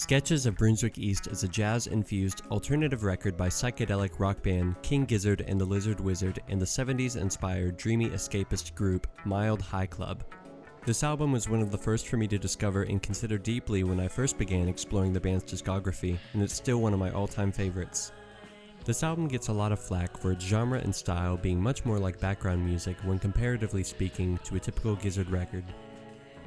Sketches of Brunswick East is a jazz-infused alternative record by psychedelic rock band King Gizzard and the Lizard Wizard and the 70s-inspired dreamy escapist group Mild High Club. This album was one of the first for me to discover and consider deeply when I first began exploring the band's discography, and it's still one of my all-time favorites. This album gets a lot of flack for its genre and style being much more like background music when comparatively speaking to a typical Gizzard record.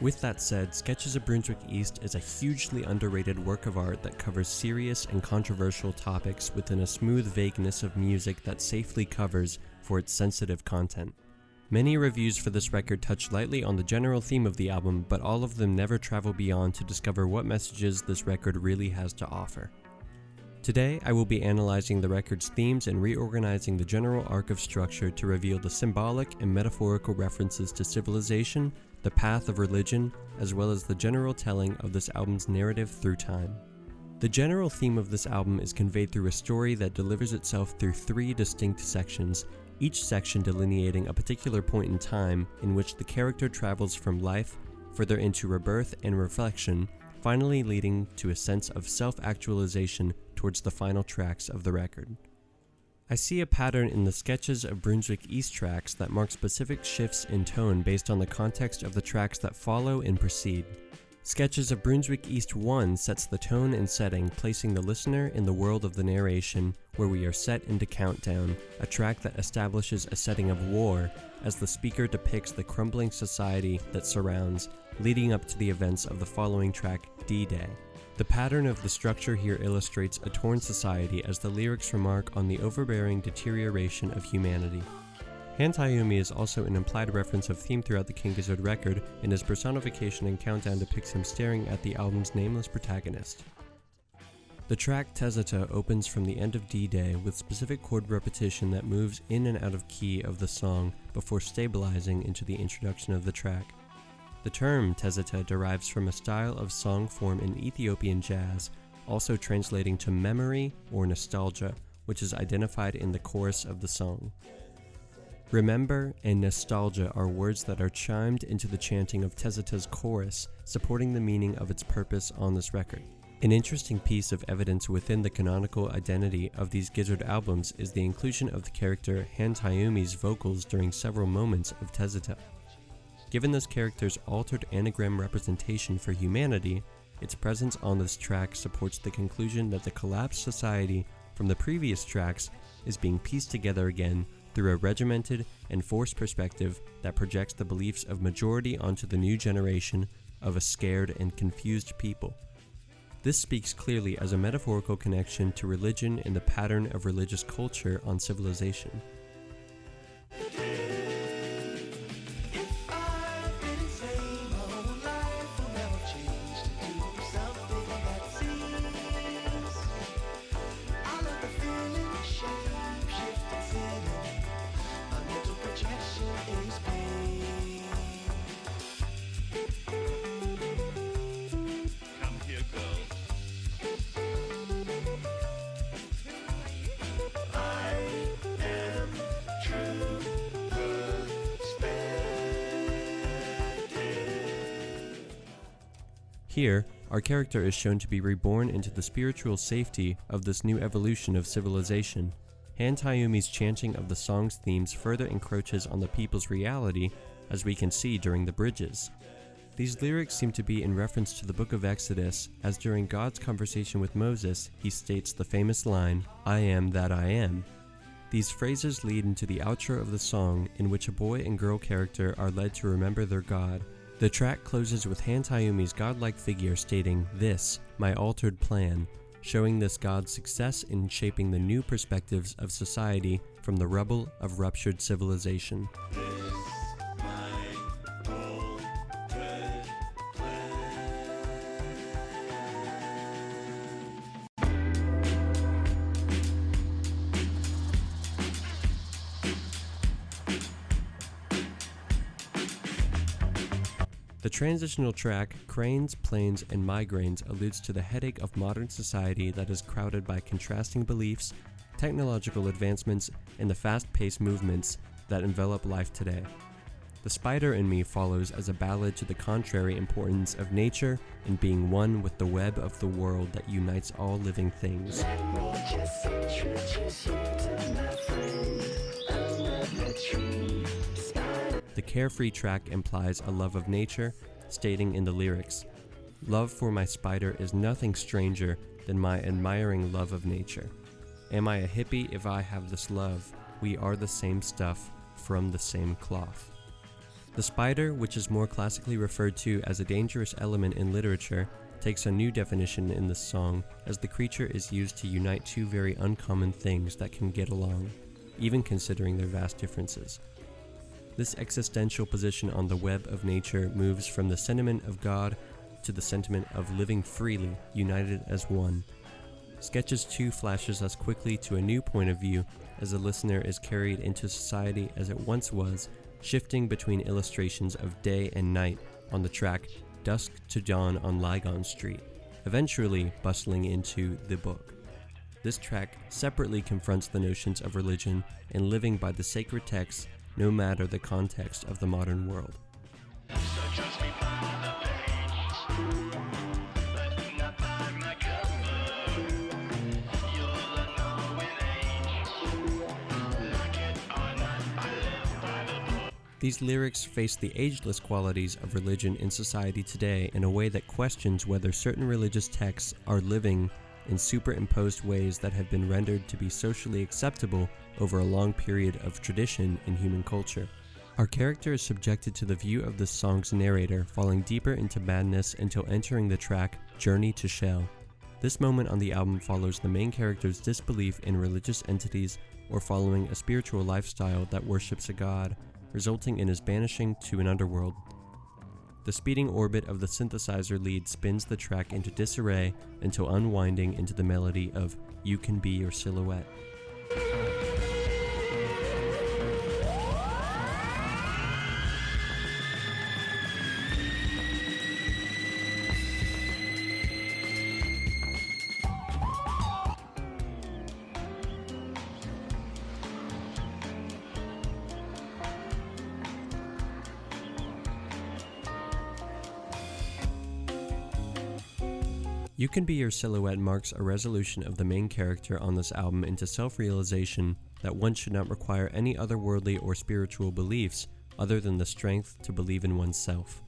With that said, Sketches of Brunswick East is a hugely underrated work of art that covers serious and controversial topics within a smooth vagueness of music that safely covers for its sensitive content. Many reviews for this record touch lightly on the general theme of the album, but all of them never travel beyond to discover what messages this record really has to offer. Today, I will be analyzing the record's themes and reorganizing the general arc of structure to reveal the symbolic and metaphorical references to civilization, the path of religion, as well as the general telling of this album's narrative through time. The general theme of this album is conveyed through a story that delivers itself through three distinct sections, each section delineating a particular point in time in which the character travels from life further into rebirth and reflection, finally leading to a sense of self-actualization towards the final tracks of the record. I see a pattern in the Sketches of Brunswick East tracks that mark specific shifts in tone based on the context of the tracks that follow and precede. Sketches of Brunswick East 1 sets the tone and setting, placing the listener in the world of the narration, where we are set into Countdown, a track that establishes a setting of war as the speaker depicts the crumbling society that surrounds, leading up to the events of the following track, D-Day. The pattern of the structure here illustrates a torn society as the lyrics remark on the overbearing deterioration of humanity. Hantayumi is also an implied reference of theme throughout the King Gizzard record, and his personification in Countdown depicts him staring at the album's nameless protagonist. The track Tezata opens from the end of D-Day with specific chord repetition that moves in and out of key of the song before stabilizing into the introduction of the track. The term Tezata derives from a style of song form in Ethiopian jazz, also translating to memory or nostalgia, which is identified in the chorus of the song. Remember and nostalgia are words that are chimed into the chanting of Tezata's chorus, supporting the meaning of its purpose on this record. An interesting piece of evidence within the canonical identity of these Gizzard albums is the inclusion of the character Hantayumi's vocals during several moments of Tezata. Given this character's altered anagram representation for humanity, its presence on this track supports the conclusion that the collapsed society from the previous tracks is being pieced together again through a regimented and forced perspective that projects the beliefs of majority onto the new generation of a scared and confused people. This speaks clearly as a metaphorical connection to religion and the pattern of religious culture on civilization. Here, our character is shown to be reborn into the spiritual safety of this new evolution of civilization. Hantayumi's chanting of the song's themes further encroaches on the people's reality, as we can see during the bridges. These lyrics seem to be in reference to the book of Exodus, as during God's conversation with Moses, he states the famous line, "I am that I am." These phrases lead into the outro of the song, in which a boy and girl character are led to remember their God. The track closes with Hantayumi's godlike figure stating, "This, my altered plan," showing this God's success in shaping the new perspectives of society from the rubble of ruptured civilization. The transitional track, Cranes, Planes, and Migraines alludes to the headache of modern society that is crowded by contrasting beliefs, technological advancements, and the fast-paced movements that envelop life today. The spider in me follows as a ballad to the contrary importance of nature and being one with the web of the world that unites all living things. Let me just introduce you to my friend, another tree spider. The Carefree track implies a love of nature, stating in the lyrics, "Love for my spider is nothing stranger than my admiring love of nature. Am I a hippie if I have this love? We are the same stuff, from the same cloth." The spider, which is more classically referred to as a dangerous element in literature, takes a new definition in this song, as the creature is used to unite two very uncommon things that can get along, even considering their vast differences. This existential position on the web of nature moves from the sentiment of God to the sentiment of living freely, united as one. Sketches 2 flashes us quickly to a new point of view as the listener is carried into society as it once was, shifting between illustrations of day and night on the track Dusk to Dawn on Lygon Street, eventually bustling into the book. This track separately confronts the notions of religion and living by the sacred texts, no matter the context of the modern world. These lyrics face the ageless qualities of religion in society today in a way that questions whether certain religious texts are living in superimposed ways that have been rendered to be socially acceptable over a long period of tradition in human culture. Our character is subjected to the view of this song's narrator falling deeper into madness until entering the track Journey to Shell. This moment on the album follows the main character's disbelief in religious entities or following a spiritual lifestyle that worships a god, resulting in his banishing to an underworld. The speeding orbit of the synthesizer lead spins the track into disarray until unwinding into the melody of You Can Be Your Silhouette. You Can Be Your Silhouette marks a resolution of the main character on this album into self-realization that one should not require any otherworldly or spiritual beliefs other than the strength to believe in oneself.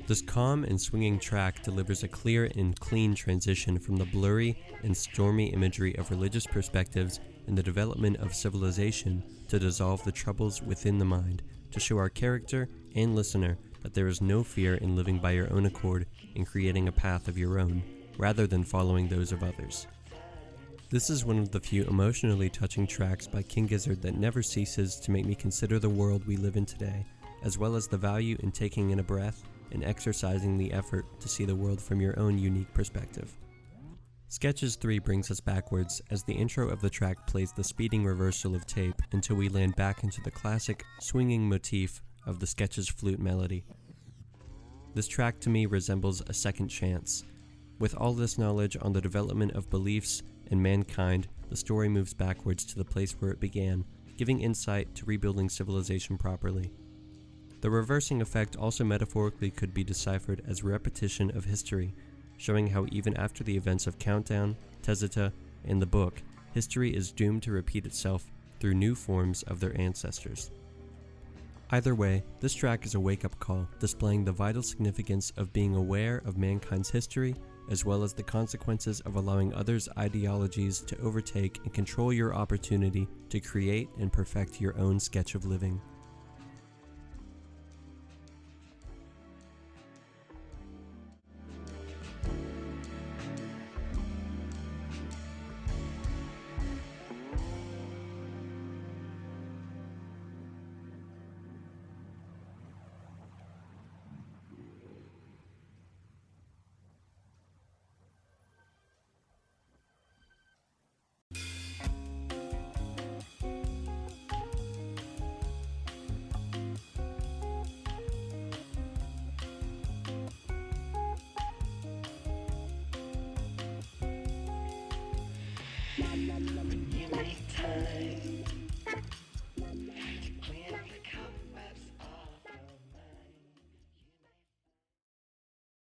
This calm and swinging track delivers a clear and clean transition from the blurry and stormy imagery of religious perspectives and the development of civilization to dissolve the troubles within the mind, to show our character and listener that there is no fear in living by your own accord and creating a path of your own, rather than following those of others. This is one of the few emotionally touching tracks by King Gizzard that never ceases to make me consider the world we live in today, as well as the value in taking in a breath and exercising the effort to see the world from your own unique perspective. Sketches 3 brings us backwards as the intro of the track plays the speeding reversal of tape until we land back into the classic swinging motif of the Sketches flute melody. This track to me resembles a second chance. With all this knowledge on the development of beliefs and mankind, the story moves backwards to the place where it began, giving insight to rebuilding civilization properly. The reversing effect also metaphorically could be deciphered as repetition of history, showing how even after the events of Countdown, Tezita, and the book, history is doomed to repeat itself through new forms of their ancestors. Either way, this track is a wake-up call, displaying the vital significance of being aware of mankind's history, as well as the consequences of allowing others' ideologies to overtake and control your opportunity to create and perfect your own sketch of living. You make time.